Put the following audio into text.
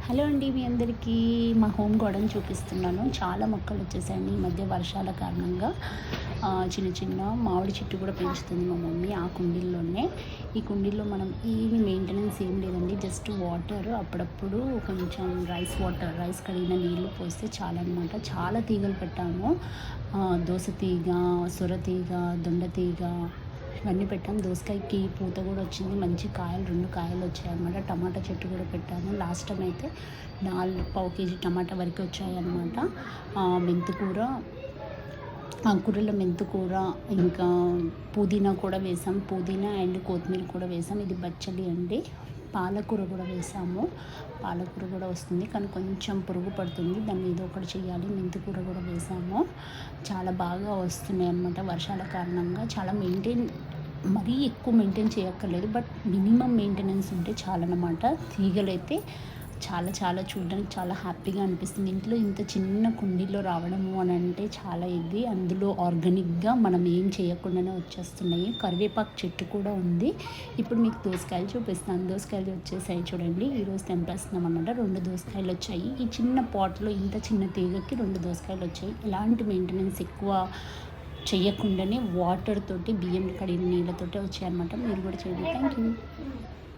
Hello అండి, మీ అందరికీ మా హోమ్ గార్డెన్ చూపిస్తున్నాను. చాలా మొక్కలు వచ్చేసాయండి ఈ మధ్య వర్షాల కారణంగా. చిన్న చిన్న మామిడి చెట్టు కూడా పెంచుతుంది మా మమ్మీ ఆ కుండీల్లోనే. ఈ కుండీల్లో మనం ఏమి మెయింటెనెన్స్ ఏం లేదండి, జస్ట్ వాటర్ అప్పుడప్పుడు కొంచెం రైస్ కడిగిన నీళ్ళు పోస్తే చాలన్నమాట. చాలా తీగలు పెట్టాము. దోస తీగ, సొర తీగ, దొండ తీగ ఇవన్నీ పెట్టాము. దోసకాయకి పూత కూడా వచ్చింది, మంచి కాయలు 2 కాయలు వచ్చాయన్నమాట. టమాటా చెట్టు కూడా పెట్టాము. లాస్ట్ టైం అయితే 4 కేజీ టమాటా వరకు వచ్చాయన్నమాట. మెంతికూర, ఆకుకూరలో మెంతికూర, ఇంకా పుదీనా కూడా వేసాం. పుదీనా అండ్ కొత్తిమీర కూడా వేసాం. ఇది బచ్చలి అండి. పాలకూర కూడా వేసాము. పాలకూర కూడా వస్తుంది, కానీ కొంచెం పురుగు పడుతుంది, దాన్ని ఏదో ఒకటి చేయాలి. మెంతికూర కూడా వేసాము. చాలా బాగా వస్తున్నాయి అన్నమాట. వర్షాల కారణంగా చాలా మరీ ఎక్కువ మెయింటైన్ చేయక్కర్లేదు, బట్ మినిమం మెయింటెనెన్స్ ఉంటే చాలన్నమాట. తీగలైతే చాలా చాలా చూడడానికి చాలా హ్యాపీగా అనిపిస్తుంది. ఇంట్లో ఇంత చిన్న కుండీలో రావడము అని అంటే చాలా ఇది. అందులో ఆర్గానిక్గా మనం ఏం చేయకుండానే వచ్చేస్తున్నాయి. కరివేపాకు చెట్టు కూడా ఉంది. ఇప్పుడు మీకు దోసకాయలు చూపిస్తాను. దోసకాయలు వచ్చేసాయి చూడండి. ఈరోజు తెంపేస్తున్నాం అన్నమాట. 2 దోసకాయలు వచ్చాయి. ఈ చిన్న పాట్లో ఇంత చిన్న తీగకి 2 దోసకాయలు వచ్చాయి. ఎలాంటి మెయింటెనెన్స్ ఎక్కువ చేయకుండానే వాటర్ తోటి, బియ్యం కడిగిన నీళ్ళతోటే వచ్చాయన్నమాట. మీరు కూడా చేయండి. Thank you.